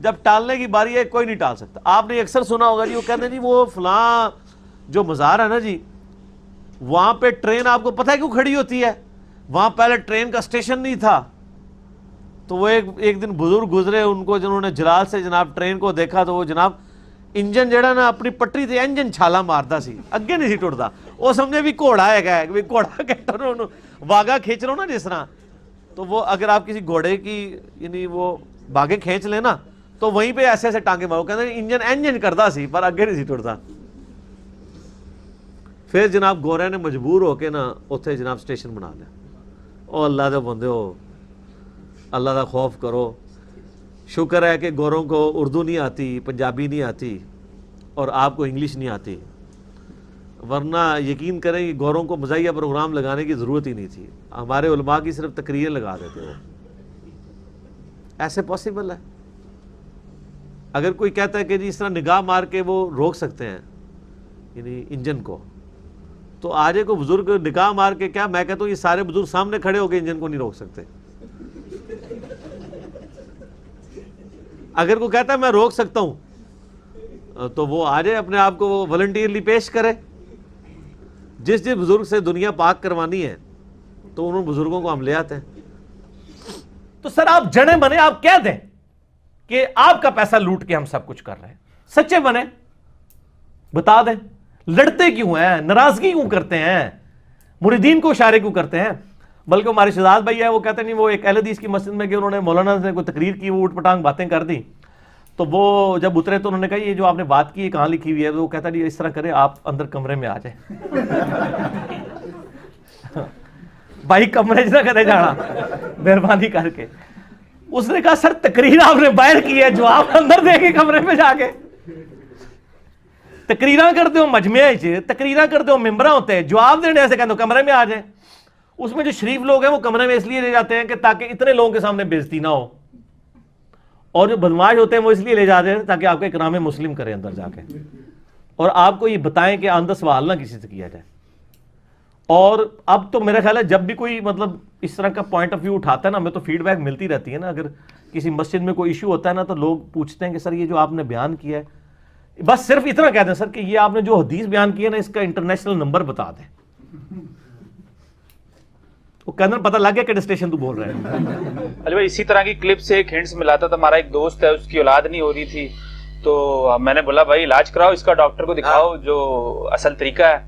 جب ٹالنے کی باری ہے کوئی نہیں ٹال سکتا. آپ نے اکثر سنا ہوگا جی وہ کہتے ہیں جی وہ فلاں جو مزار ہے نا جی وہاں پہ ٹرین آپ کو پتہ ہے کیوں کھڑی ہوتی ہے؟ وہاں پہلے ٹرین کا اسٹیشن نہیں تھا. تو وہ ایک دن بزرگ گزرے, ان کو جنہوں نے جلال سے جناب ٹرین کو دیکھا تو وہ جناب انجن جڑا نا اپنی پٹری تے انجن چھالا مارتا سی, اگے نہیں سی ٹردا. وہ سمجھے بھی گھوڑا ہے بھی گھوڑا کہتا واگا کھینچ رہا ہو نا جس طرح, تو وہ اگر آپ کسی گھوڑے کی یعنی وہ باغے کھینچ لیں نا تو وہیں پہ ایسے ایسے ٹانگے مارو, کہتے ہیں انجن کردا سی پر اگے نہیں سی ٹردا. پھر جناب گورے نے مجبور ہو کے نا اتنے جناب اسٹیشن بنا لیا. او اللہ دے بندے ہو, اللہ دا خوف کرو. شکر ہے کہ گوروں کو اردو نہیں آتی, پنجابی نہیں آتی اور آپ کو انگلش نہیں آتی, ورنہ یقین کریں کہ گوروں کو مزاحیہ پروگرام لگانے کی ضرورت ہی نہیں تھی. ہمارے علماء کی صرف تقریریں لگا دیتے وہ. ایسے پاسبل ہے؟ اگر کوئی کہتا ہے کہ جی اس طرح نگاہ مار کے وہ روک سکتے ہیں یعنی انجن کو, تو آج کو بزرگ نگاہ مار کے کیا, میں کہتا ہوں یہ سارے بزرگ سامنے کھڑے ہو کے انجن کو نہیں روک سکتے. اگر کوئی کہتا ہے میں روک سکتا ہوں تو وہ آ جائے اپنے آپ کو وہ والنٹیئرلی پیش کرے. جس بزرگ سے دنیا پاک کروانی ہے تو انہوں بزرگوں کو ہم لے آتے ہیں. تو سر آپ جنے بنے, آپ کہہ دیں کہ آپ کا پیسہ لوٹ کے ہم سب کچھ کر رہے ہیں, سچے بنے, بتا دیں لڑتے کیوں ہیں, ناراضگی کیوں کرتے ہیں, مریدین کو اشارے کیوں کرتے ہیں. بلکہ ہمارے شہزاد بھائی ہے وہ کہتے نہیں, وہ ایک اہل حدیث کی مسجد میں کہ انہوں نے مولانا سے کوئی تقریر کی, وہ اوٹ پٹانگ باتیں کر دی, تو وہ جب اترے تو انہوں نے کہا یہ جو آپ نے بات کی ہے کہاں لکھی ہوئی ہے؟ وہ کہتا نہیں اس طرح کرے آپ اندر کمرے میں آ جائیں. بھائی کمرے نہ کرے جانا مہربانی کر کے. اس نے کہا سر تقریر آپ نے باہر کی ہے, جو آپ اندر دے کے کمرے میں جا کے تقریراں کرتے ہو, مجمع تقریراں کرتے ہو, ممبراں ہوتے ہیں, جواب دینے ایسے کہتے ہو کمرے میں آ جائیں. اس میں جو شریف لوگ ہیں وہ کمرے میں اس لیے لے جاتے ہیں کہ تاکہ اتنے لوگوں کے سامنے بےزتی نہ ہو, اور جو بدماش ہوتے ہیں وہ اس لیے لے جاتے ہیں تاکہ آپ کا اکرام مسلم کریں اندر جا کے, اور آپ کو یہ بتائیں کہ آئندہ سوال نہ کسی سے کیا جائے. اور اب تو میرا خیال ہے جب بھی کوئی مطلب اس طرح کا پوائنٹ آف ویو اٹھاتا ہے نا, ہمیں تو فیڈ بیک ملتی رہتی ہے نا. اگر کسی مسجد میں کوئی ایشو ہوتا ہے نا تو لوگ پوچھتے ہیں کہ سر یہ جو آپ نے بیان کیا ہے, بس صرف اتنا کہتے ہیں سر کہ یہ آپ نے جو حدیث بیان کی ہے نا اس کا انٹرنیشنل نمبر بتا دیں. وہ کہنا پتہ لگ گیا کہ اسٹیشن تو بول رہے ہیں. اچھا بھائی, اسی طرح کی کلپ سے ایک ہنٹس ملا تھا. ہمارا ایک دوست ہے اس کی اولاد نہیں ہو رہی تھی, تو میں نے بولا بھائی علاج کراؤ اس کا, ڈاکٹر کو دکھاؤ جو اصل طریقہ ہے.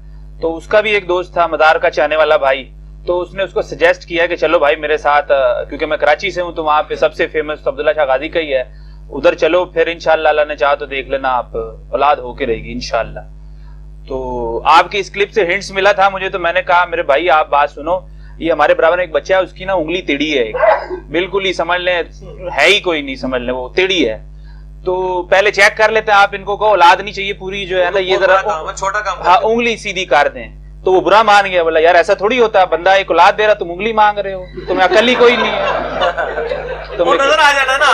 تو اس کا بھی ایک دوست تھا مدار کا چاہنے والا بھائی, تو اس نے اس کو سجیسٹ کیا کہ چلو بھائی میرے ساتھ, کیونکہ میں کراچی سے ہوں تو وہاں پہ سب سے فیمس عبداللہ شاہ غازی کا ہی ہے, ادھر چلو پھر انشاءاللہ اللہ نے چاہا تو دیکھ لینا آپ اولاد ہو کے رہے گی انشاءاللہ. تو آپ کی اس کلپ سے ہنٹس ملا تھا مجھے, تو میں نے کہا میرے بھائی آپ بات سنو, یہ ہمارے برابر ایک بچہ ہے اس کی نا انگلی ٹیڑھی ہے, بالکل ہی سمجھ لیں ہے ہی کوئی نہیں, سمجھ لیں وہ ٹیڑھی ہے. تو پہلے چیک کر لیتے ہیں آپ, ان کو کہو اولاد نہیں چاہیے پوری جو ہے نا, یہ ذرا چھوٹا کام, ہاں انگلی سیدھی کر دیں. تو وہ برا مان گیا, بولا یار ایسا تھوڑی ہوتا ہے, بندہ ایک اولاد دے رہا تم انگلی مانگ رہے ہو, تمہیں عقل ہی کوئی نہیں ہے. وہ نظر آ جانا نا,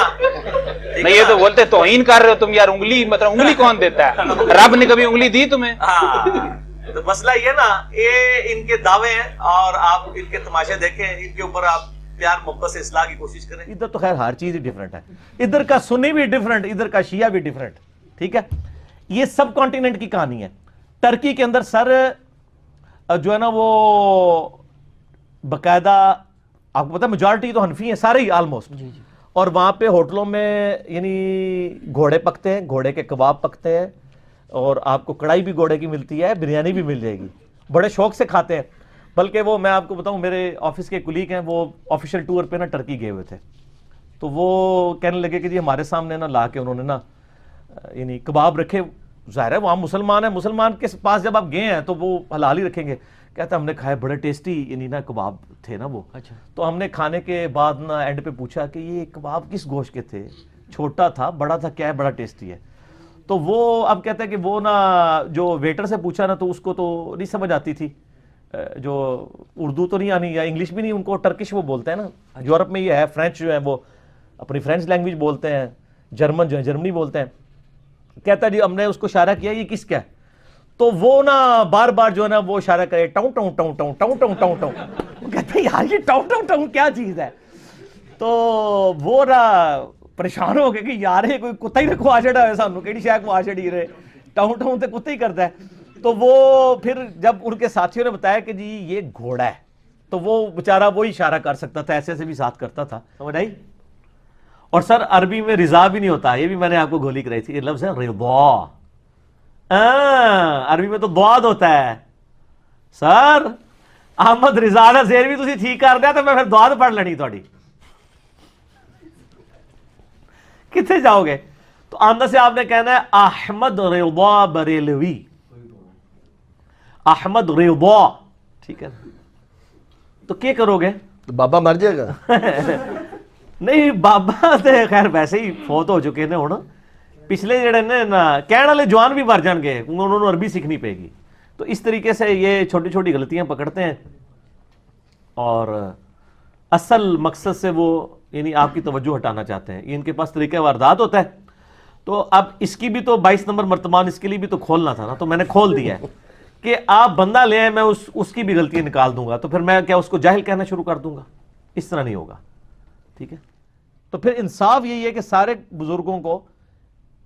نہیں یہ تو بولتے توہین کر رہے ہو تم یار, انگلی مطلب انگلی کون دیتا ہے, رب نے کبھی انگلی دی تمہیں؟ تو مسئلہ یہ نا, یہ ان کے دعوے ہیں اور آپ ان کے تماشے دیکھیں, ان کے اوپر آپ پیار محبت سے اصلاح کی کوشش کریں. ادھر تو خیر ہر چیز ہی ڈیفرنٹ ہے, ادھر کا سنی بھی ڈیفرنٹ, ادھر کا شیعہ بھی ڈیفرنٹ, ٹھیک ہے. یہ سب کانٹیننٹ کی کہانی ہے. ٹرکی کے اندر سر جو ہے نا وہ باقاعدہ آپ کو پتا ہے میجورٹی تو حنفی ہیں سارے ہی آلموسٹ, اور وہاں پہ ہوٹلوں میں یعنی گھوڑے پکتے ہیں, گھوڑے کے کباب پکتے ہیں, اور آپ کو کڑھائی بھی گھوڑے کی ملتی ہے, بریانی بھی مل جائے گی, بڑے شوق سے کھاتے ہیں. بلکہ وہ میں آپ کو بتاؤں, میرے آفس کے کلیگ ہیں وہ آفیشیل ٹور پہ نا ٹرکی گئے ہوئے تھے, تو وہ کہنے لگے کہ جی ہمارے سامنے نا لا کے انہوں نے نا یعنی کباب رکھے. ظاہر ہے وہاں مسلمان ہیں, مسلمان کے پاس جب آپ گئے ہیں تو وہ حلال ہی رکھیں گے. کہتا ہم نے کھائے بڑے ٹیسٹی یعنی نا کباب تھے نا وہ. اچھا, تو ہم نے کھانے کے بعد نا اینڈ پہ پوچھا کہ یہ کباب کس گوشت کے تھے, چھوٹا تھا بڑا تھا, کیا ہے بڑا ٹیسٹی ہے. تو وہ اب کہتا ہے کہ وہ نا جو ویٹر سے پوچھا نا تو اس کو تو نہیں سمجھ آتی تھی, جو اردو تو نہیں آنی یا انگلش بھی نہیں, ان کو ٹرکش وہ بولتے ہیں نا, یورپ میں یہ ہے. فرینچ جو ہے وہ اپنی فرینچ لینگویج بولتے ہیں, جرمن جو ہے جرمنی بولتے ہیں. کہتا جی ہم نے اس کو اشارہ کیا یہ کس کا ہے, تو وہ نا بار بار جو ہے نا وہ اشارہ کرے ٹاؤں ٹاؤں ٹاؤں ٹاؤں ٹاؤں ٹاؤں ٹاؤں ٹاؤں. وہ کہتا ہے یار یہ ٹاؤں ٹاؤں ٹاؤں کیا چیز ہے. تو وہ نا پریشان ہو گئے کہ یار یہ کوئی کتا ہی نہ کھوا چھڑا ہے سانو کیڑی شے کھوا چھڑی رہے ٹاؤن ٹاؤن تے کتے ہی کرتا ہے. تو وہ پھر جب ان کے ساتھیوں نے بتایا کہ جی یہ گھوڑا ہے تو وہ بیچارہ وہی اشارہ کر سکتا تھا, ایسے ایسے بھی ساتھ کرتا تھا, سمجھ آئی. اور سر عربی میں رضا بھی نہیں ہوتا, یہ بھی میں نے آپ کو گولی کرائی تھی, یہ لفظ ہے رضا. عربی میں تو دعاد ہوتا ہے سر. احمد رضا دا زیر بھی تسی ٹھیک کر دیا تو میں پھر دعاد پڑھ لینی تھوڑی. کتنے جاؤ گے؟ تو آمدہ سے آپ نے کہنا ہے احمد رضا بریلوی, احمد رضا, ٹھیک ہے. تو کیا کرو گے؟ بابا مر جائے گا. نہیں بابا تے خیر ویسے ہی فوت ہو چکے نے ہن, پچھلے جڑے نے نا کہنے والے جوان بھی مر جان گے, انہوں نے عربی سیکھنی پے گی. تو اس طریقے سے یہ چھوٹی چھوٹی غلطیاں پکڑتے ہیں اور اصل مقصد سے وہ یعنی آپ کی توجہ ہٹانا چاہتے ہیں. یہ ان کے پاس طریقہ واردات ہوتا ہے. تو اب اس کی بھی تو 22 نمبر مرتبان اس کے لیے بھی تو کھولنا تھا نا, تو میں نے کھول دیا ہے کہ آپ بندہ لے آئے, میں اس کی بھی غلطیاں نکال دوں گا. تو پھر میں کیا اس کو جاہل کہنا شروع کر دوں گا؟ اس طرح نہیں ہوگا, ٹھیک ہے. تو پھر انصاف یہی ہے کہ سارے بزرگوں کو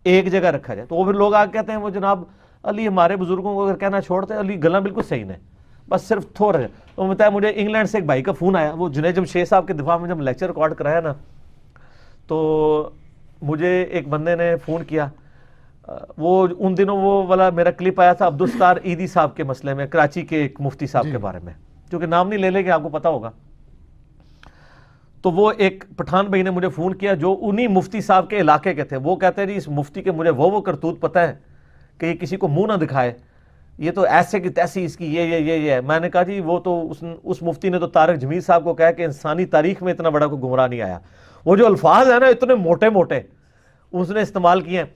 ایک جگہ رکھا جائے. تو وہ پھر لوگ آ کے کہتے ہیں وہ جناب علی ہمارے بزرگوں کو اگر کہنا چھوڑتے ہیں, علی گلا بالکل صحیح نہیں, بس صرف تھوڑا. تو بتایا مجھے انگلینڈ سے ایک بھائی کا فون آیا, وہ جنید جمشید صاحب کے دفاع میں جب لیکچر ریکارڈ کرایا نا, تو مجھے ایک بندے نے فون کیا. وہ ان دنوں وہ والا میرا کلپ آیا تھا عبدالستار عیدی صاحب کے مسئلے میں, کراچی کے ایک مفتی صاحب کے بارے میں, جو کہ نام نہیں لے لے کہ آپ کو پتا ہوگا. تو وہ ایک پٹھان بھائی نے مجھے فون کیا جو انہی مفتی صاحب کے علاقے کے تھے. وہ کہتے ہیں جی اس مفتی کے مجھے وہ کرتوت پتہ ہے کہ یہ کسی کو منہ نہ دکھائے, یہ تو ایسے کی تیسی اس کی یہ ہے. میں نے کہا جی وہ تو اس مفتی نے تو طارق جمیل صاحب کو کہا کہ انسانی تاریخ میں اتنا بڑا کوئی گمراہ نہیں آیا. وہ جو الفاظ ہیں نا اتنے موٹے موٹے اس نے استعمال کیے ہیں.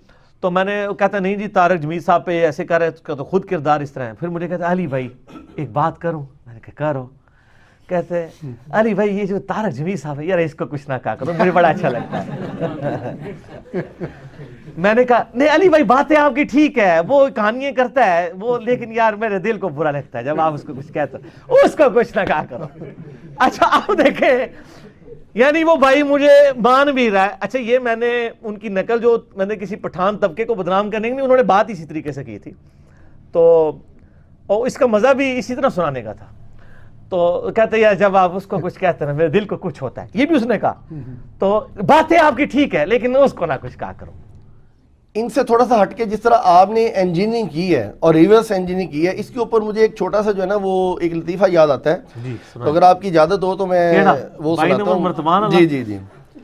تو میں نے کہتا نہیں جی طارق جمیل صاحب پہ ایسے کر رہے, اس کا تو خود کردار اس طرح ہے. پھر مجھے کہتا علی بھائی ایک بات کروں. میں نے کہا کرو. کہتے علی بھائی یہ جو طارق جمیل صاحب ہے یار اس کو کچھ نہ کہا کرو, مجھے بڑا اچھا لگتا ہے. میں نے کہا نہیں علی بھائی باتیں آپ کی ٹھیک ہے, وہ کہانیاں کرتا ہے وہ, لیکن یار میرے دل کو برا لگتا ہے جب آپ اس کو کچھ کہتے ہو, اس کو کچھ نہ کہا کرو. اچھا آپ دیکھیں یعنی وہ بھائی مجھے مان بھی رہا ہے. اچھا یہ میں نے ان کی نقل جو میں نے کسی پٹھان طبقے کو بدنام کرنے کی, انہوں نے بات اسی طریقے سے کی تھی, تو اور اس کا مزہ بھی اسی طرح سنانے کا تھا. تو کہتے ہیں جب آپ اس کو کچھ کہتے ہیں میرے دل کو کچھ ہوتا ہے, یہ بھی اس نے کہا. تو باتیں آپ کی ٹھیک ہے لیکن اس کو نہ کچھ کہا کرو. ان سے تھوڑا سا ہٹ کے جس طرح آپ نے انجینئرنگ کی ہے اور ریورس انجینئرنگ کی ہے, اس کے اوپر مجھے ایک چھوٹا سا جو ہے نا وہ ایک لطیفہ یاد آتا ہے. تو اگر آپ کی اجازت ہو تو میں وہ سناتا ہوں. جی جی جی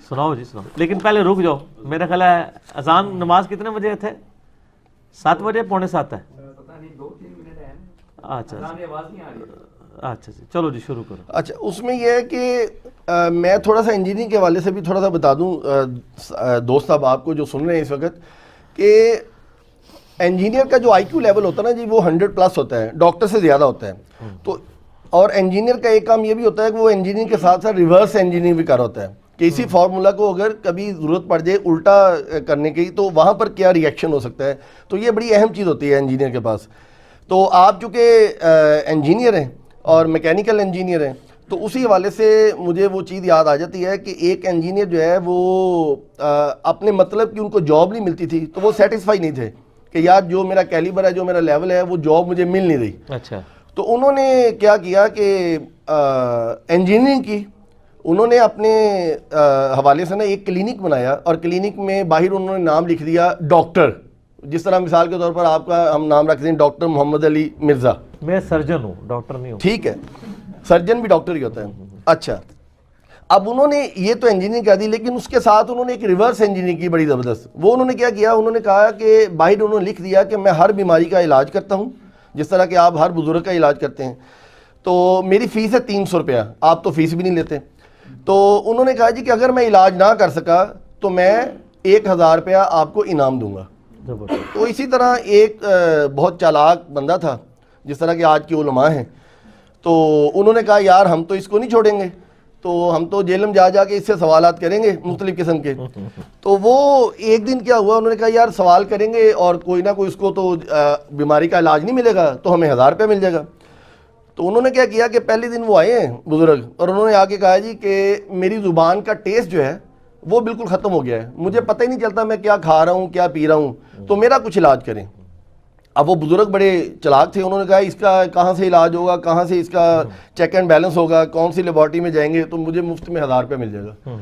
سناؤ جی سناؤ, لیکن پہلے رک جاؤ. میرا خیال ہے اذان نماز کتنے بجے تھے؟ 7 بجے 6:45 ہے. اچھا اچھا جی چلو جی شروع کرو. اچھا اس میں یہ ہے کہ میں تھوڑا سا انجینئرنگ کے حوالے سے بھی تھوڑا سا بتا دوں دوست صاحب آپ کو جو سن رہے ہیں اس وقت, کہ انجینئر کا جو آئی کیو لیول ہوتا ہے نا جی وہ 100+ ہوتا ہے, ڈاکٹر سے زیادہ ہوتا ہے. تو اور انجینئر کا ایک کام یہ بھی ہوتا ہے کہ وہ انجینئرنگ کے ساتھ ساتھ ریورس انجینئرنگ بھی کر ہوتا ہے, کہ اسی فارمولا کو اگر کبھی ضرورت پڑ جائے الٹا کرنے کی تو وہاں پر کیا ری ایکشن ہو سکتا ہے. تو یہ بڑی اہم چیز ہوتی ہے انجینئر کے پاس. تو آپ چونکہ انجینئر ہیں اور میکینیکل انجینئر ہیں, تو اسی حوالے سے مجھے وہ چیز یاد آ جاتی ہے کہ ایک انجینئر جو ہے وہ اپنے مطلب کی ان کو جاب نہیں ملتی تھی, تو وہ سیٹسفائی نہیں تھے کہ یار جو میرا کیلیبر ہے جو میرا لیول ہے وہ جاب مجھے مل نہیں رہی. اچھا تو انہوں نے کیا کیا کہ انجینئرنگ کی, انہوں نے اپنے حوالے سے نا ایک کلینک بنایا, اور کلینک میں باہر انہوں نے نام لکھ دیا ڈاکٹر. جس طرح مثال کے طور پر آپ کا ہم نام رکھتے ہیں ڈاکٹر محمد علی مرزا. میں سرجن ہوں, ڈاکٹر نہیں ہوں. ٹھیک ہے, سرجن بھی ڈاکٹر ہی ہوتا ہے. اچھا اب انہوں نے یہ تو انجینئرنگ کر دی, لیکن اس کے ساتھ انہوں نے ایک ریورس انجینئرنگ کی بڑی زبردست. وہ انہوں نے کیا کیا, انہوں نے کہا کہ باہر انہوں نے لکھ دیا کہ میں ہر بیماری کا علاج کرتا ہوں جس طرح کہ آپ ہر بزرگ کا علاج کرتے ہیں. تو میری فیس ہے 300 روپیہ, آپ تو فیس بھی نہیں لیتے. تو انہوں نے کہا جی کہ اگر میں علاج نہ کر سکا تو میں 1000 روپیہ آپ کو انعام دوں گا. تو اسی طرح ایک بہت چالاک بندہ تھا جس طرح کہ آج کے علماء ہیں, تو انہوں نے کہا یار ہم تو اس کو نہیں چھوڑیں گے, تو ہم تو جیل میں جا کے اس سے سوالات کریں گے مختلف قسم کے. تو وہ ایک دن کیا ہوا, انہوں نے کہا یار سوال کریں گے اور کوئی نہ کوئی اس کو تو بیماری کا علاج نہیں ملے گا, تو ہمیں 1000 روپیہ مل جائے گا. تو انہوں نے کیا کیا کہ پہلے دن وہ آئے ہیں بزرگ, اور انہوں نے آ کے کہا جی کہ میری زبان کا ٹیسٹ جو ہے وہ بالکل ختم ہو گیا ہے, مجھے پتہ ہی نہیں چلتا میں کیا کھا رہا ہوں کیا پی رہا ہوں, تو میرا کچھ علاج کریں. اب وہ بزرگ بڑے چلاک تھے, انہوں نے کہا اس کا کہاں سے علاج ہوگا, کہاں سے اس کا چیک اینڈ بیلنس ہوگا, کون سی لیبارٹری میں جائیں گے, تو مجھے مفت میں 1000 روپے مل جائے گا.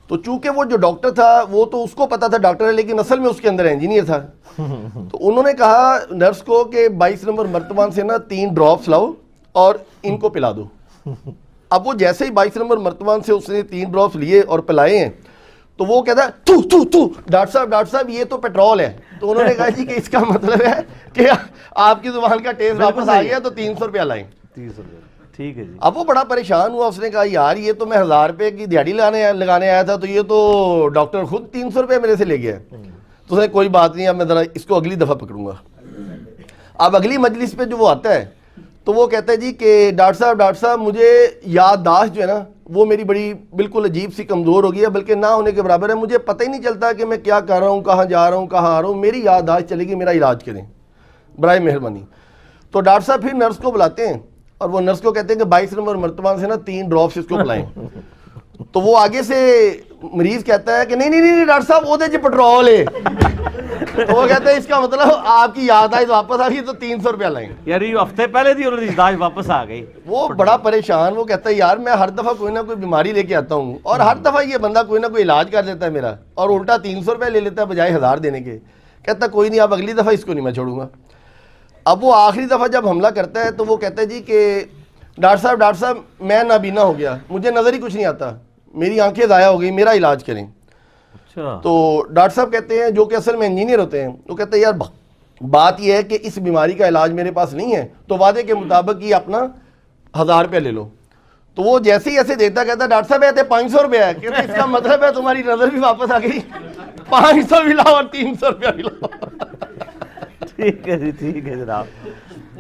تو چونکہ وہ جو ڈاکٹر تھا وہ تو اس کو پتا تھا ڈاکٹر ہے, لیکن اصل میں اس کے اندر انجینئر تھا. تو انہوں نے کہا نرس کو کہ 22 نمبر مرتبان سے نا 3 ڈراپس لاؤ اور ان کو پلا دو. اب وہ جیسے ہی 22 نمبر مرتبان سے اس نے 3 ڈراپس لیے اور پلائے ہیں, تو وہ کہتا ہے تو ڈاکٹر صاحب یہ تو پیٹرول ہے. تو انہوں نے کہا جی کہ اس کا مطلب ہے کہ آپ کی زبان کا ٹیسٹ واپس آ گیا, تو 300 روپیہ لائیں. 300 روپے ٹھیک ہے جی. اب وہ بڑا پریشان ہوا, اس نے کہا یار یہ تو میں 1000 روپے کی دیہڑی لگانے آیا تھا, تو یہ تو ڈاکٹر خود 300 روپے میرے سے لے گیا. تو اس نے کوئی بات نہیں, اب میں ذرا اس کو اگلی دفعہ پکڑوں گا. اب اگلی مجلس پہ جو وہ آتا ہے تو وہ کہتا ہے جی کہ ڈاکٹر صاحب مجھے یادداشت جو ہے نا وہ میری بڑی بالکل عجیب سی کمزور ہو گئی ہے, بلکہ نہ ہونے کے برابر ہے. مجھے پتہ ہی نہیں چلتا کہ میں کیا کر رہا ہوں, کہاں جا رہا ہوں, کہاں آ رہا ہوں. میری یادداشت چلے گی, میرا علاج کریں برائے مہربانی. تو ڈاکٹر صاحب پھر نرس کو بلاتے ہیں اور وہ نرس کو کہتے ہیں کہ 22 نمبر مرتبہ سے نا 3 ڈراپس اس کو پلائیں. تو وہ آگے سے مریض کہتا ہے کہ نہیں ڈاکٹر صاحب وہ دے پٹرول ہے. تو وہ کہتے ہیں اس کا مطلب آپ کی یادداشت واپس آ گئی تو 300 روپیہ لائیں. یار یہ ہفتے پہلے تھی انہوں نے یادداشت واپس آ گئی. وہ بڑا پریشان, وہ کہتا ہے یار میں ہر دفعہ کوئی نہ کوئی بیماری لے کے آتا ہوں اور ہر دفعہ یہ بندہ کوئی نہ کوئی علاج کر لیتا ہے میرا, اور الٹا 300 روپے لے لیتا ہے بجائے 1000 دینے کے. کہتا کوئی نہیں, اب اگلی دفعہ اس کو نہیں میں چھوڑوں گا. اب وہ آخری دفعہ جب حملہ کرتا ہے تو وہ کہتا ہے جی کہ ڈاکٹر صاحب میں نابینا ہو گیا, مجھے نظر ہی کچھ نہیں آتا, میری آنکھیں ضائع ہو گئی, میرا علاج کریں. تو ڈاکٹر صاحب کہتے ہیں جو کہ اصل میں انجینئر ہوتے ہیں, وہ کہتے ہیں یار بات یہ ہے کہ اس بیماری کا علاج میرے پاس نہیں ہے, تو وعدے کے مطابق یہ اپنا 1000 روپے لے لو. تو وہ جیسے ہی ایسے دیتا کہتا ہے ڈاکٹر صاحب یہ 500 روپے ہے. کہتے اس کا مطلب ہے تمہاری نظر بھی واپس آ گئی, 500 بھی لاؤ اور 300 روپیہ بھی لاؤ. ٹھیک ہے جی, ٹھیک ہے جناب.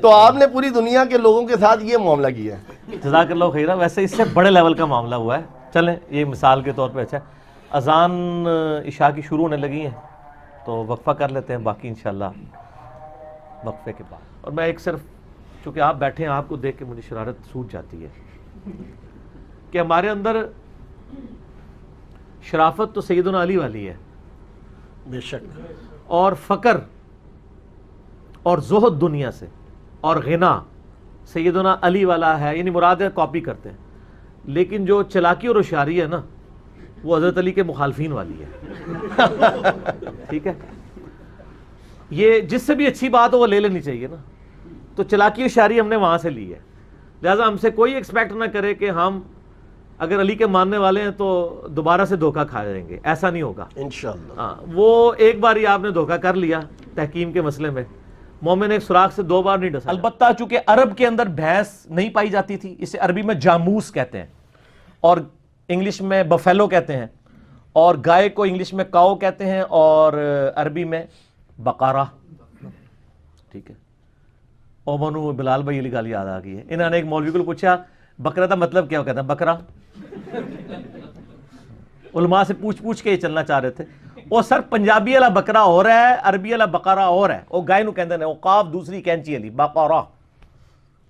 تو آپ نے پوری دنیا کے لوگوں کے ساتھ یہ معاملہ کیا ہے. جزاک اللہ خیرہ. ویسے اس سے بڑے لیول کا معاملہ ہوا ہے. چلیں یہ مثال کے طور پہ اچھا ہے. اذان عشاء کی شروع ہونے لگی ہیں تو وقفہ کر لیتے ہیں, باقی انشاءاللہ وقفے کے بعد. اور میں ایک صرف چونکہ آپ بیٹھے ہیں آپ کو دیکھ کے مجھے شرارت سوچ جاتی ہے کہ ہمارے اندر شرافت تو سیدنا علی والی ہے بے شک, اور فقر اور زہد دنیا سے اور غنا سیدنا علی والا ہے, یعنی مراد ہے کاپی کرتے ہیں. لیکن جو چلاکی اور ہوشیاری ہے نا وہ حضرت علی کے مخالفین والی ہے. ٹھیک ہے, یہ جس سے بھی اچھی بات ہو وہ لے لینی چاہیے نا. تو چلاکی ہوشیاری ہم نے وہاں سے لی ہے, لہٰذا ہم سے کوئی ایکسپیکٹ نہ کرے کہ ہم اگر علی کے ماننے والے ہیں تو دوبارہ سے دھوکہ کھا جائیں گے. ایسا نہیں ہوگا انشاءاللہ. ہاں, وہ ایک بار ہی آپ نے دھوکہ کر لیا تحکیم کے مسئلے میں, مومن ایک سوراخ سے 2 بار نہیں ڈسا. البتہ چونکہ عرب کے اندر بھینس نہیں پائی جاتی تھی, اسے عربی میں جاموس کہتے ہیں اور انگلش میں بفیلو کہتے ہیں, اور گائے کو انگلش میں کاؤ کہتے ہیں اور عربی میں بقرہ. ٹھیک ہے, او منو بلال بھائی علی گالی یاد آ گئی ہے. انہوں نے ایک مولوی کو پوچھا بکرا کا مطلب کیا, کہتا ہے بکرا. علماء سے پوچھ کے یہ چلنا چاہ رہے تھے. وہ سر پنجابی والا بکرا اور ہے, عربی والا بقرہ اور ہے. وہ گائے نو کہندے نے, وہ قاف دوسری کینچی علی بقرہ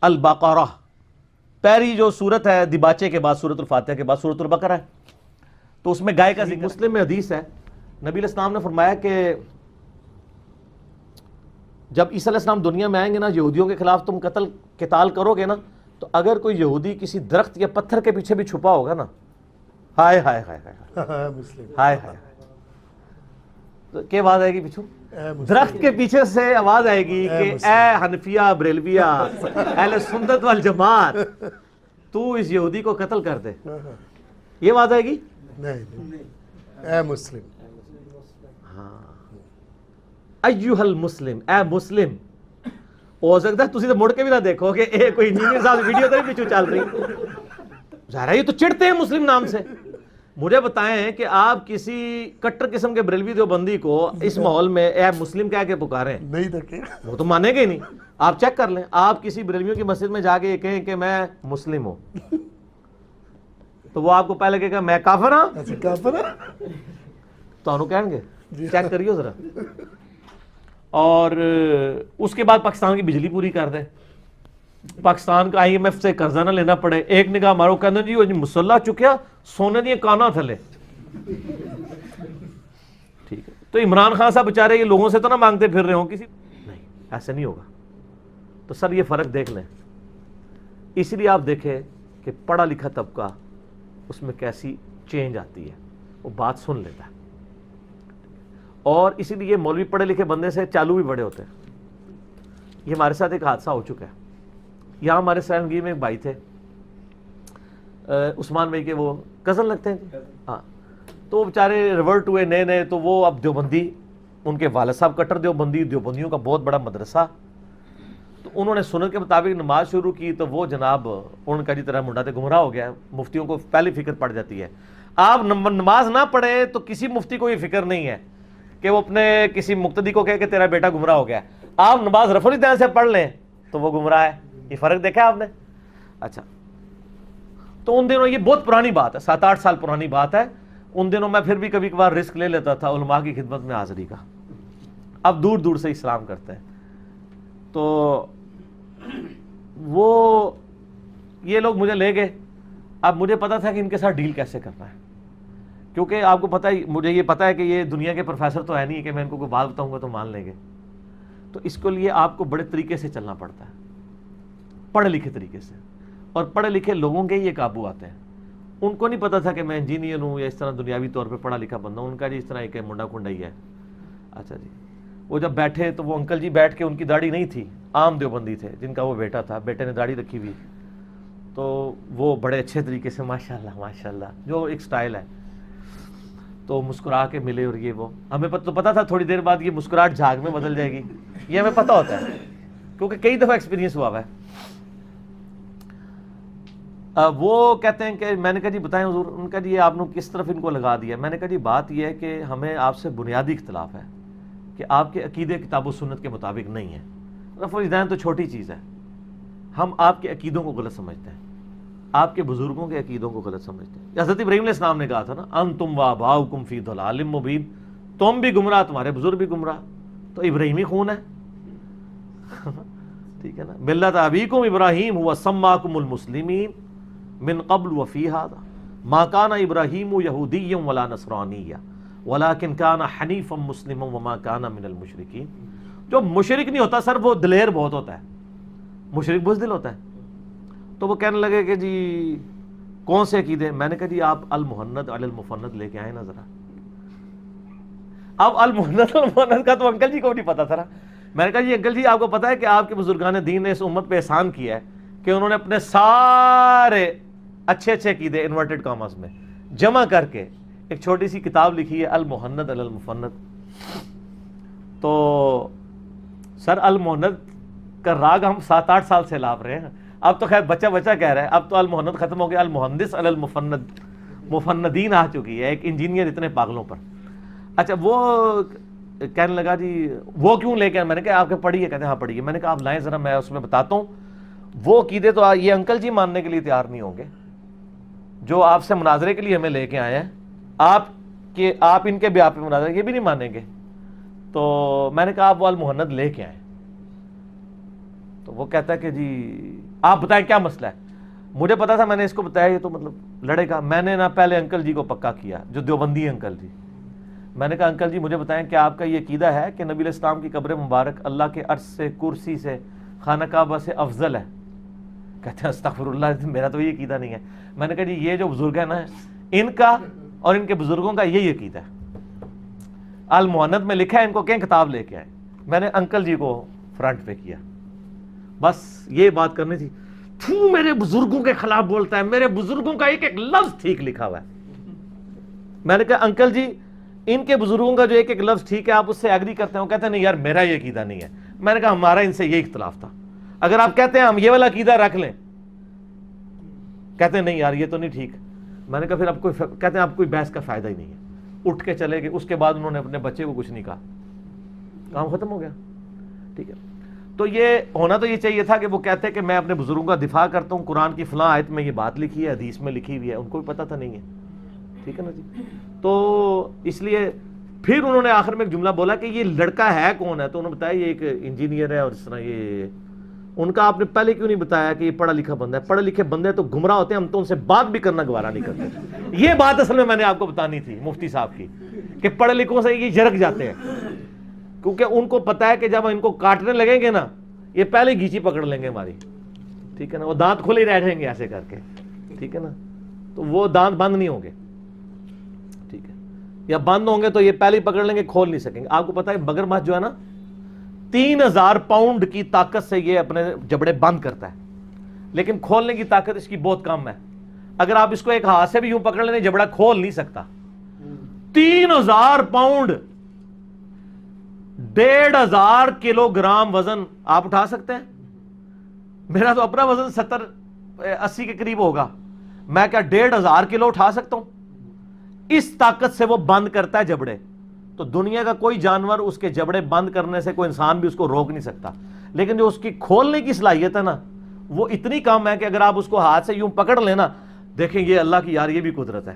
البقرہ. پہلی جو صورت ہے دباچے کے بعد سورۃ الفاتحہ کے بعد سورۃ البقرہ ہے, تو اس میں گائے کا ذکر. مسلم میں حدیث ہے, نبی علیہ السلام نے فرمایا کہ جب عیسیٰ علیہ السلام دنیا میں آئیں گے نا, یہودیوں کے خلاف تم قتال کرو گے نا, تو اگر کوئی یہودی کسی درخت یا پتھر کے پیچھے بھی چھپا ہوگا نا, ہائے ہائے ہائے ہائے ہائے ہائے, تو کیا آواز آئے گی پیچھو؟ درخت کے پیچھے سے آواز آئے گی کہ اے حنفیہ بریلویہ اہل سنت والجماعت, تو اس یہودی کو قتل کر دے. یہ آواز آئے گی؟ نہیں, اے مسلم. ایوہ المسلم, اے مسلم. ہو سکتا ہے تسی تو مڑ کے بھی نہ دیکھو کہ اے کوئی انجینئر صاحب ویڈیو تو نہیں پیچھو چل رہی. ظاہر ہے یہ تو چڑھتے ہیں مسلم نام سے. مجھے بتائیں کہ آپ کسی کٹر قسم کے بریلوی دیوبندی کو اس ماحول میں اے مسلم کہہ کے پکاریں, نہیں دیکھیں, وہ تو مانیں گے ہی نہیں. آپ چیک کر لیں, آپ کسی بریلویوں کی مسجد میں جا کے یہ کہیں کہ میں مسلم ہوں, تو وہ آپ کو پہلے کہے گا میں کافر ہاں, اچھا کافر ہے, تو انہوں کہیں گے چیک کریو ذرا. اور اس کے بعد پاکستان کی بجلی پوری کر دے, پاکستان کا IMF سے قرضہ نہ لینا پڑے. ایک نگاہ مارو کہنا جی وہ مسلح چکیا سونے دیا کانا تھلے. تو عمران خان صاحب بیچارے یہ لوگوں سے تو نہ مانگتے پھر رہے ہوں کسی نہیں، ایسے نہیں ہوگا. تو سر یہ فرق دیکھ لیں. اس لیے آپ دیکھیں کہ پڑھا لکھا طبقہ اس میں کیسی چینج آتی ہے، وہ بات سن لیتا ہے. اور اسی لیے مولوی پڑھے لکھے بندے سے چالو بھی بڑے ہوتے ہیں. یہ ہمارے ساتھ ایک حادثہ ہو چکا ہے. یہاں ہمارے سیلمگیر میں ایک بھائی تھے، عثمان بھائی کے وہ کزن لگتے ہیں. ہاں، تو وہ بیچارے ریورٹ ہوئے نئے نئے، تو وہ اب دیوبندی، ان کے والد صاحب کٹر دیوبندی، دیوبندیوں کا بہت بڑا مدرسہ. تو انہوں نے سنت کے مطابق نماز شروع کی، تو وہ جناب ان کا جی طرح منڈا تے گمراہ ہو گیا. مفتیوں کو پہلی فکر پڑ جاتی ہے. آپ نماز نہ پڑھے تو کسی مفتی کو یہ فکر نہیں ہے کہ وہ اپنے کسی مقتدی کو کہے کہ تیرا بیٹا گمراہ ہو گیا. آپ نماز رفع الدین سے پڑھ لیں تو وہ گمراہ ہے. یہ فرق دیکھا آپ نے؟ اچھا، تو ان دنوں، یہ بہت پرانی بات ہے، 7-8 سال پرانی بات ہے. ان دنوں میں پھر بھی کبھی کبھار رسک لے لیتا تھا علماء کی خدمت میں حاضری کا. اب دور دور سے اسلام کرتے ہیں. تو وہ یہ لوگ مجھے لے گئے. اب مجھے پتا تھا کہ ان کے ساتھ ڈیل کیسے کرنا ہے، کیونکہ آپ کو پتہ ہی، مجھے یہ پتا ہے کہ یہ دنیا کے پروفیسر تو ہے نہیں کہ میں ان کو کوئی بات بتاؤں گا تو مان لیں گے. تو اس کے لیے آپ کو بڑے طریقے سے چلنا پڑتا ہے، پڑھے لکھے طریقے سے. اور پڑھے لکھے لوگوں کے ہی یہ قابو آتے ہیں. ان کو نہیں پتا تھا کہ میں انجینئر ہوں یا اس طرح دنیاوی طور پہ پڑھا لکھا بندہ ہوں. ان کا جی اس طرح ایک منڈا کنڈا ہی ہے. اچھا جی، وہ جب بیٹھے تو وہ انکل جی بیٹھ کے، ان کی داڑھی نہیں تھی، عام دیوبندی تھے جن کا وہ بیٹا تھا، بیٹے نے داڑھی رکھی ہوئی. تو وہ بڑے اچھے طریقے سے ماشاءاللہ ماشاءاللہ جو ایک سٹائل ہے، تو مسکرا کے ملے. اور یہ وہ ہمیں تو پتا تھا تھوڑی دیر بعد یہ مسکراہٹ جھاگ میں بدل جائے گی، یہ ہمیں پتا ہوتا ہے کیونکہ کئی دفعہ ایکسپیرینس ہوا ہے. وہ کہتے ہیں کہ میں نے کہا جی بتائیں حضور. ان کا جی یہ آپ نے کس طرف ان کو لگا دیا؟ میں نے کہا جی بات یہ ہے کہ ہمیں آپ سے بنیادی اختلاف ہے کہ آپ کے عقیدے کتاب و سنت کے مطابق نہیں ہے. رفع الدین تو چھوٹی چیز ہے، ہم آپ کے عقیدوں کو غلط سمجھتے ہیں، آپ کے بزرگوں کے عقیدوں کو غلط سمجھتے ہیں. حضرت ابراہیم علیہ السلام نے کہا تھا نا، انتم وآباؤکم فی ضلال مبین، تم بھی گمراہ، تمہارے بزرگ بھی گمراہ. تو ابراہیمی خون ہے، ٹھیک ہے نا. ملت ابیکم ابراہیم هو سماکم المسلمین من قبل وفی ھذا ما کان ابراہیم یہودیا ولا نصرانیا ولکن کان حنیفا مسلما وما کان من المشرکین. جو مشرک نہیں ہوتا سر وہ دلیر بہت ہوتا ہے، مشرک بزدل ہوتا ہے. تو وہ کہنے لگے کہ جی کون سے عقیدے؟ میں نے کہا جی آپ المحند علی المفند لے کے آئے نا ذرا. اب المحند المفند کا تو انکل جی کو نہیں پتا تھا نا. میں نے کہا جی انکل جی آپ کو پتا ہے کہ آپ کے بزرگان دین نے اس امت پہ احسان کیا ہے کہ انہوں نے اپنے سارے اچھے اچھے عقیدے انورٹڈ کاماز میں جمع کر کے ایک چھوٹی سی کتاب لکھی ہے المحند علی المفند. تو سر المحند کا راگ ہم 7-8 سال سے لاپ رہے ہیں. اب تو خیر بچہ بچہ کہہ رہا ہے، اب تو المحند ختم ہو گیا، المحندس علی المفند، مفندین آ چکی ہے، ایک انجینئر اتنے پاگلوں پر. اچھا، وہ کہنے لگا جی وہ کیوں لے کے؟ میں نے کہا آپ کے پڑھیے؟ کہتے ہیں ہاں پڑھیے. میں نے کہا آپ لائیں ذرا، میں اس میں بتاتا ہوں. وہ عقیدے تو یہ انکل جی ماننے کے لیے تیار نہیں ہوں گے جو آپ سے مناظرے کے لیے ہمیں لے کے آئے ہیں. آپ ان کے بھی آپ پہ مناظرے یہ بھی نہیں مانیں گے. تو میں نے کہا آپ وہ المحند لے کے آئیں. تو وہ کہتا ہے کہ جی آپ بتائیں کیا مسئلہ ہے. مجھے پتا تھا، میں نے اس کو بتایا یہ تو مطلب لڑے گا. میں نے نا پہلے انکل جی کو پکا کیا جو دیوبندی انکل جی. میں نے کہا انکل جی مجھے بتائیں کہ آپ کا یہ عقیدہ ہے کہ نبی علیہ السلام کی قبر مبارک اللہ کے عرش سے، کرسی سے، خانہ کعبہ سے افضل ہے؟ کہتے ہیں استغفر اللہ، میرا تو یہ عقیدہ نہیں ہے. میں نے کہا جی یہ جو بزرگ ہیں نا، ان کا اور ان کے بزرگوں کا یہی عقیدہ ہے. المحند میں لکھا ہے، ان کو کہیں کتاب لے کے آئے. میں نے انکل جی کو فرنٹ پہ کیا، بس یہ بات کرنی تھی. میرے بزرگوں کے خلاف بولتا ہے، میرے بزرگوں کا ایک ایک لفظ ٹھیک لکھا ہوا ہے. میں نے کہا انکل جی ان کے بزرگوں کا جو ایک ایک لفظ ٹھیک ہے آپ اس سے ایگری کرتے ہیں؟ وہ کہتے ہیں نہیں یار میرا یہ عقیدہ نہیں ہے. میں نے کہا ہمارا ان سے یہ اختلاف تھا، اگر آپ کہتے ہیں ہم یہ والا عقیدہ رکھ لیں. کہتے ہیں نہیں یار یہ تو نہیں ٹھیک. میں نے کہا پھر اب کہتے ہیں اب کوئی بحث کا فائدہ ہی نہیں ہے. اٹھ کے چلے گئے. اس کے بعد انہوں نے اپنے بچے کو کچھ نہیں کہا، کام ختم ہو گیا. ٹھیک ہے، تو یہ ہونا تو یہ چاہیے تھا کہ وہ کہتے کہ میں اپنے بزرگوں کا دفاع کرتا ہوں، قرآن کی فلاں آیت میں یہ بات لکھی ہے، حدیث میں لکھی ہوئی ہے. ان کو بھی پتہ تھا نہیں ہے. ٹھیک ہے نا جی. تو اس لیے پھر انہوں نے آخر میں ایک جملہ بولا کہ یہ لڑکا ہے کون ہے؟ تو انہوں نے بتایا یہ ایک انجینئر ہے اور اس طرح یہ. ان کا آپ نے پہلے کیوں نہیں بتایا کہ یہ پڑھا لکھا بندہ ہے؟ پڑھے لکھے بندے تو گمراہ ہوتے ہیں، ہم تو ان سے بات بھی کرنا گوارا نہیں کرتے. یہ بات اصل میں نے آپ کو بتانی تھی مفتی صاحب کی کہ پڑھے لکھوں سے یہ جھرک جاتے ہیں, کیونکہ ان کو پتا ہے کہ جب ان کو کاٹنے لگیں گے نا یہ پہلے گیچی پکڑ لیں گے ہماری, ٹھیک ہے نا, وہ دانت کھلے ہی رہ جائیں گے ایسے کر کے, ٹھیک ہے نا, تو وہ دانت بند نہیں ہوں گے, ٹھیک ہے, یا بند ہوں گے تو یہ پہلے ہی پکڑ لیں گے, کھول نہیں سکیں گے. آپ کو پتا ہے مگرمچھ جو ہے نا 3000 پاؤنڈ کی طاقت سے یہ اپنے جبڑے بند کرتا ہے, لیکن کھولنے کی طاقت اس کی بہت کم ہے. اگر آپ اس کو ایک ہاتھ سے بھی یوں پکڑ لیں جبڑا کھول نہیں سکتا. 3000 پاؤنڈ 1500 کلو گرام وزن آپ اٹھا سکتے ہیں؟ میرا تو اپنا وزن 70-80 کے قریب ہوگا, میں کیا 1500 کلو اٹھا سکتا ہوں؟ اس طاقت سے وہ بند کرتا ہے جبڑے. تو دنیا کا کوئی جانور اس کے جبڑے بند کرنے سے, کوئی انسان بھی اس کو روک نہیں سکتا, لیکن جو اس کی کھولنے کی صلاحیت ہے نا وہ اتنی کم ہے کہ اگر آپ اس کو ہاتھ سے یوں پکڑ لینا, دیکھیں یہ اللہ کی یار یہ بھی قدرت ہے.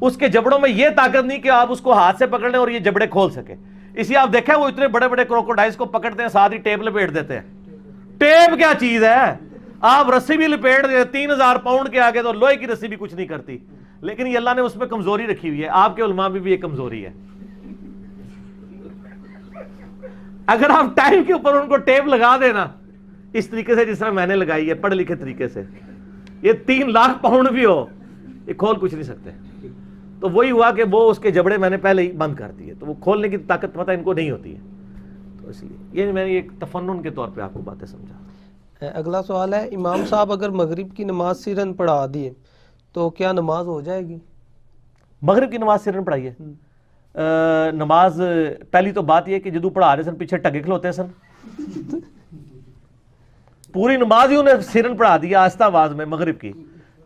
اس کے جبڑوں میں یہ طاقت نہیں کہ آپ اس کو ہاتھ سے پکڑ لیں اور یہ جبڑے کھول سکے. اسی آپ دیکھیں وہ اتنے بڑے بڑے کروکوڈائلز کو پکڑتے ہیں, ساتھ ہی ٹیپ لپیٹ دیتے ہیں. ٹیپ کیا چیز ہے, آپ رسی بھی لپیٹ دیں 3000 پاؤنڈ کے آگے تو لوہے کی رسی بھی کچھ نہیں کرتی, لیکن یہ اللہ نے اس میں کمزوری رکھی ہوئی ہے. آپ کے علماء میں بھی یہ کمزوری ہے. اگر آپ ٹائم کے اوپر ان کو ٹیپ لگا دینا اس طریقے سے جس طرح میں نے لگائی ہے پڑھ لکھے طریقے سے, یہ 3 لاکھ پاؤنڈ بھی ہو یہ کھول کچھ نہیں سکتے. تو وہی ہوا کہ وہ اس کے جبڑے میں نے پہلے ہی بند کر دیے, تو وہ کھولنے کی طاقت پتہ ان کو نہیں ہوتی ہے. تو اس لیے یہ میں نے ایک تفنن کے طور پہ آپ کو باتیں سمجھا. اگلا سوال ہے, امام صاحب اگر مغرب کی نماز سرن پڑھا دیے تو کیا نماز ہو جائے گی؟ مغرب کی نماز سرن پڑھائیے. نماز پہلی تو بات یہ کہ جدو پڑھا رہے سن پیچھے ٹگے کھلوتے سن, پوری نماز ہی انہیں سرن پڑھا دیا آہستہ آواز میں مغرب کی,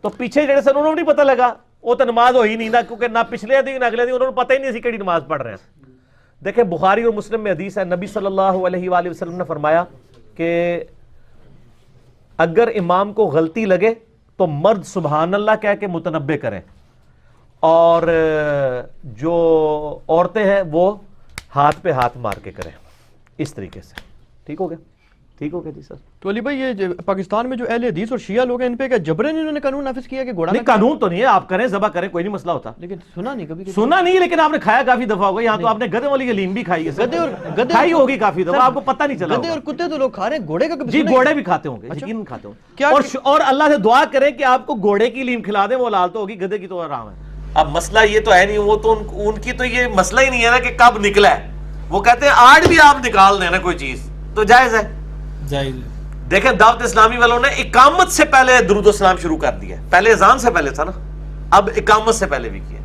تو پیچھے جڑے سن انہوں نے نہیں پتہ لگا, وہ تو نماز ہو ہی نہیں نا, کیونکہ نہ پچھلے دن نہ اگلے دن انہوں نے پتہ ہی نہیں سی کیڑی نماز پڑھ رہے ہیں. دیکھیں بخاری اور مسلم میں حدیث ہے, نبی صلی اللہ علیہ وآلہ وسلم نے فرمایا کہ اگر امام کو غلطی لگے تو مرد سبحان اللہ کہہ کے متنبہ کریں, اور جو عورتیں ہیں وہ ہاتھ پہ ہاتھ مار کے کریں, اس طریقے سے. ٹھیک ہو گیا, ٹھیک ہو گیا جی سر. تو علی بھائی یہ پاکستان میں جو اہل حدیث اور شیعہ لوگ ہیں ان پہ کیا جبرن انہوں نے قانون نافذ کیا کہ گھوڑا نہیں, قانون تو نہیں ہے, آپ کریں ذبح کریں کوئی نہیں مسئلہ ہوتا, لیکن سنا نہیں کبھی. سنا نہیں, لیکن آپ نے کھایا کافی دفعہ ہوگا. یہاں تو آپ نے گدے والی حلیم بھی کھائی ہے, گدے اور کھائی ہوگی کافی دفعہ, آپ کو پتہ نہیں چلا. گدے اور کتے تو لوگ کھا رہے ہیں, گھوڑے کا کبھی جی گھوڑے بھی کھاتے ہوں گے, یقیناً کھاتے ہوں گے. اور اللہ سے دعا کریں کہ آپ کو گھوڑے کی حلیم کھلا دیں, وہ لال تو ہوگی, گدے کی تو آرام ہے. اب مسئلہ یہ تو ہے نہیں, وہ تو ان کی تو یہ مسئلہ ہی نہیں ہے نا کہ کب نکلا ہے. وہ کہتے ہیں آج بھی آپ نکال دیں نا کوئی چیز تو جائز ہے. جائز. دیکھیں دعوت اسلامی والوں نے اقامت سے پہلے درود و سلام شروع کر دیا, پہلے اذان سے پہلے تھا نا, اب اقامت سے پہلے بھی کیا.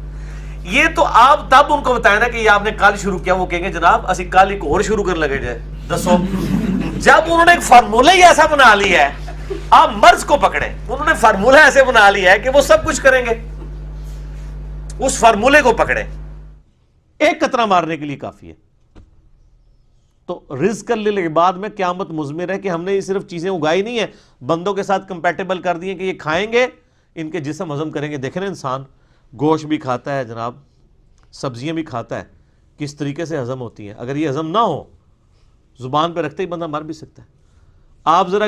یہ تو آپ تب ان کو بتائیں نا کہ یہ آپ نے کل شروع کیا, وہ کہیں گے جناب اسی کل ایک اور شروع کر لگے جائے. دسو جب انہوں نے ایک فارمولہ ہی ایسا بنا لیا ہے, آپ مرض کو پکڑے, انہوں نے فارمولہ ایسے بنا لیا ہے کہ وہ سب کچھ کریں گے, اس فارمولے کو پکڑے, ایک قطرہ مارنے کے لیے کافی ہے. تو رزق للعباد میں قیامت مضمر ہے کہ ہم نے یہ صرف چیزیں اگائی نہیں ہیں, بندوں کے ساتھ کمپیٹیبل کر دی ہیں کہ یہ کھائیں گے ان کے جسم ہضم کریں گے. دیکھیں نا انسان گوشت بھی کھاتا ہے جناب, سبزیاں بھی کھاتا ہے, کس طریقے سے ہضم ہوتی ہیں. اگر یہ ہضم نہ ہو زبان پہ رکھتے ہی بندہ مر بھی سکتا ہے. آپ ذرا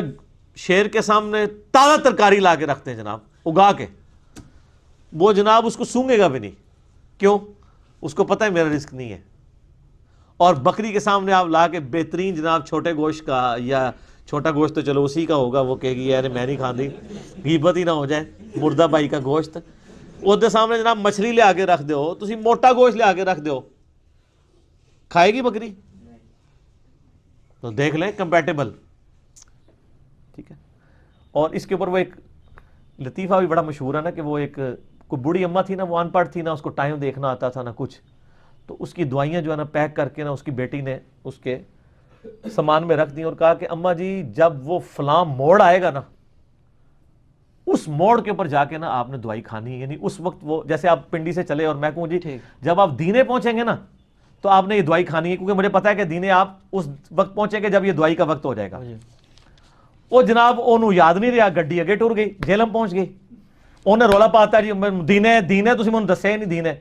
شیر کے سامنے تازہ ترکاری لا کے رکھتے ہیں جناب اگا کے, وہ جناب اس کو سونگے گا بھی نہیں. کیوں؟ اس کو پتہ ہے میرا رزق نہیں ہے. اور بکری کے سامنے آپ لا کے بہترین جناب چھوٹے گوشت کا, یا چھوٹا گوشت تو چلو اسی کا ہوگا, وہ کہے گی یار میں نہیں کھاندی, غیبت ہی نہ ہو جائے, مردہ بھائی کا گوشت. وہ سامنے جناب مچھلی لے آگے رکھ دو, تسی موٹا گوشت لے آگے رکھ دو, کھائے گی بکری؟ تو دیکھ لیں کمپیٹیبل. ٹھیک ہے. اور اس کے اوپر وہ ایک لطیفہ بھی بڑا مشہور ہے نا, کہ وہ ایک کوئی بوڑھی اماں تھی نا, وہ ان پڑھ تھی نا, اس کو ٹائم دیکھنا آتا تھا نا کچھ, تو اس کی دوائیاں جو ہے نا پیک کر کے نا اس کی بیٹی نے اس کے سامان میں رکھ دی اور کہا کہ اماں جی جب وہ فلاں موڑ آئے گا نا, اس موڑ کے اوپر جا کے نا آپ نے دوائی کھانی ہے. یعنی اس وقت وہ جیسے آپ پنڈی سے چلے اور میں کہوں جی جب آپ دینے پہنچیں گے نا تو آپ نے یہ دوائی کھانی ہے, کیونکہ مجھے پتا ہے کہ دینے آپ اس وقت پہنچیں گے جب یہ دوائی کا وقت ہو جائے گا. وہ جناب انہوں یاد نہیں رہا, گڈی اگے ٹر گئی, جیلم پہنچ گئی, انہیں رولا پاتا جی دینے دینے تسی مجھے دسے نہیں دینے,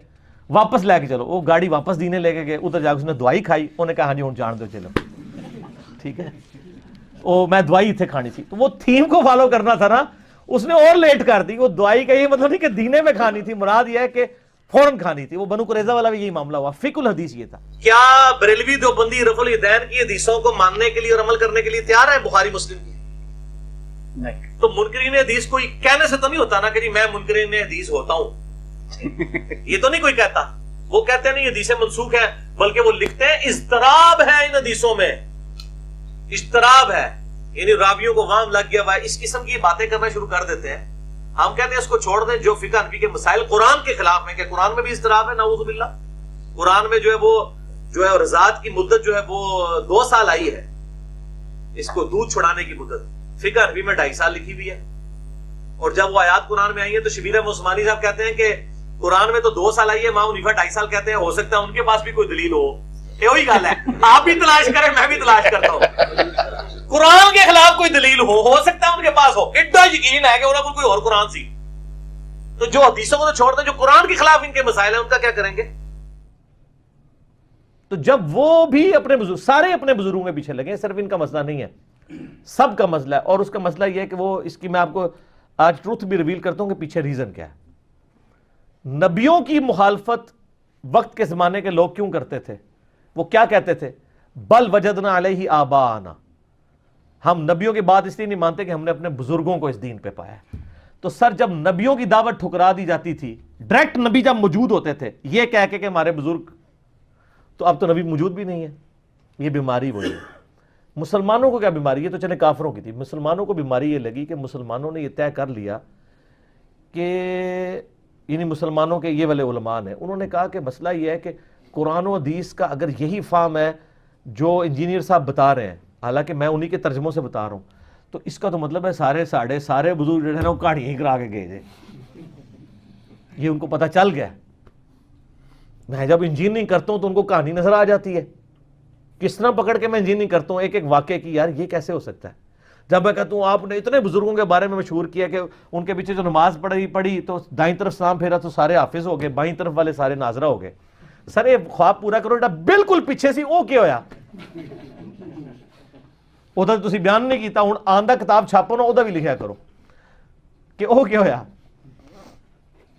واپس لے کے چلو. وہ گاڑی واپس دینے لے کے گئے, ادھر جا کے اس نے دوائی کھائی, انہیں کہا ہاں جی ہوں جان دو جیلم. ٹھیک ہے, وہ میں دوائی اتنے کھانی تھی. تو وہ تھیم کو فالو کرنا تھا نا, اس نے اور لیٹ کر دی. وہ دوائی کا یہ مطلب نہیں کہ دینے میں کھانی تھی, مراد یہ ہے کہ فوراً کھانی تھی. وہ بنو قریظہ والا بھی یہی معاملہ ہوا. فقہ الحدیث یہ تھا. کیا بریلوی دیوبندی رفع الیدین کی حدیثوں کو ماننے کے لیے اور عمل کرنے کے لیے تیار ہے بخاری مسلم کی؟ نہیں. تو منکرین حدیث کوئی کہنے سے تو نہیں ہوتا نا کہ جی میں منکرین حدیث ہوتا ہوں. یہ تو نہیں کوئی کہتا. وہ کہتے ہیں نہیں حدیثیں منسوخ ہیں، بلکہ وہ لکھتے ہیں اضطراب ہے ان حدیثوں میں، اضطراب ہے، یعنی راویوں کو وہم لگ گیا ہوا ہے. اس قسم کی باتیں کرنا شروع کر دیتے ہیں. ہم کہتے ہیں اس کو چھوڑ دیں. جو فقہ حنفی کے مسائل قرآن کے خلاف ہیں، کہ قرآن میں بھی اضطراب ہے، نعوذ باللہ. قرآن میں جو ہے وہ جو ہے رضاعت کی مدت جو ہے وہ 2 سال آئی ہے، اس کو دودھ چھڑانے کی مدت. فقہ حنفی میں 2.5 سال لکھی ہوئی ہے. اور جب وہ آیات قرآن میں آئی ہے تو شبیر احمد عثمانی صاحب کہتے ہیں کہ قرآن میں تو 2 سال آئی ہے، امام حنیفہ 2.5 سال کہتے ہیں. ہو سکتا ہے ان کے پاس بھی کوئی دلیل ہو. یہ وہی گل ہے، آپ بھی تلاش کریں، میں بھی تلاش کرتا ہوں. قرآن کے خلاف کوئی دلیل ہو سکتا ہے ان کے پاس ہو. ایڈا یقین ہے کہ انہوں کو کوئی اور قرآن سی. تو جو حدیثوں کو تو چھوڑ دیں، جو قرآن کے خلاف ان کے مسائل ہیں ان کا کیا کریں گے؟ تو جب وہ بھی اپنے بزرگ، سارے اپنے بزرگوں کے پیچھے لگے، صرف ان کا مسئلہ نہیں ہے، سب کا مسئلہ ہے. اور اس کا مسئلہ یہ ہے کہ وہ اس کی میں آپ کو آج ٹروتھ بھی ریویل کرتا ہوں کہ پیچھے ریزن کیا ہے. نبیوں کی مخالفت وقت کے زمانے کے لوگ کیوں کرتے تھے؟ وہ کیا کہتے تھے؟ بل وجدنا علیہ آباءنا. ہم نبیوں کی بات اس لیے نہیں مانتے کہ ہم نے اپنے بزرگوں کو اس دین پہ پایا ہے. تو سر جب نبیوں کی دعوت ٹھکرا دی جاتی تھی، ڈائریکٹ نبی جب موجود ہوتے تھے یہ کہہ کے کہ ہمارے بزرگ، تو اب تو نبی موجود بھی نہیں ہے. یہ بیماری وہی ہے. مسلمانوں کو کیا بیماری ہے؟ تو چلے کافروں کی تھی. مسلمانوں کو بیماری یہ لگی کہ مسلمانوں نے یہ طے کر لیا کہ یعنی مسلمانوں کے یہ والے علماء نے انہوں نے کہا کہ مسئلہ یہ ہے کہ قرآن و حدیث کا اگر یہی فہم ہے جو انجینئر صاحب بتا رہے ہیں، حالانکہ میں انہی کے ترجموں سے بتا رہا ہوں، تو اس کا تو مطلب ہے سارے بزرگ جو ہے نا وہ کہانیاں ہی کرا کے گئے تھے. یہ ان کو پتہ چل گیا. میں جب انجینئرنگ کرتا ہوں تو ان کو کہانی نظر آ جاتی ہے. کس طرح پکڑ کے میں انجینئرنگ کرتا ہوں ایک ایک واقعے کی، یار یہ کیسے ہو سکتا ہے. جب میں کہتا ہوں آپ نے اتنے بزرگوں کے بارے میں مشہور کیا کہ ان کے پیچھے جو نماز پڑھی تو دائیں طرف سلام پھیرا تو سارے حافظ ہو گئے، بائیں طرف والے سارے ناظرہ ہو گئے. سر یہ خواب پورا کرو. بالکل پیچھے سی وہ کیا ہویا ادھر تسی بیان نہیں کیتا. ہوں آندہ کتاب چھاپو نا ادھر بھی لکھیا کرو کہ وہ کیا ہویا.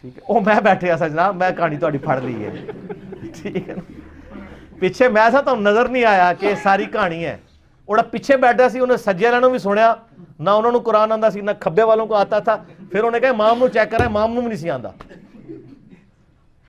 ٹھیک ہے، وہ میں بیٹھے ایسا جناب میں کہانی تہاڈی پڑھ لی ہے. ٹھیک ہے نا، پیچھے میں ایسا تو نظر نہیں آیا کہ ساری کہانی ہے. اور پیچھے بیٹھا سی انہیں سجے والوں بھی سنیا، نہ انہوں نے قرآن آندا سی نہ کھبے والوں کو آتا تھا. پھر انہیں کہا امام نو چیک کرا، امام نو بھی نہیں سی آندا.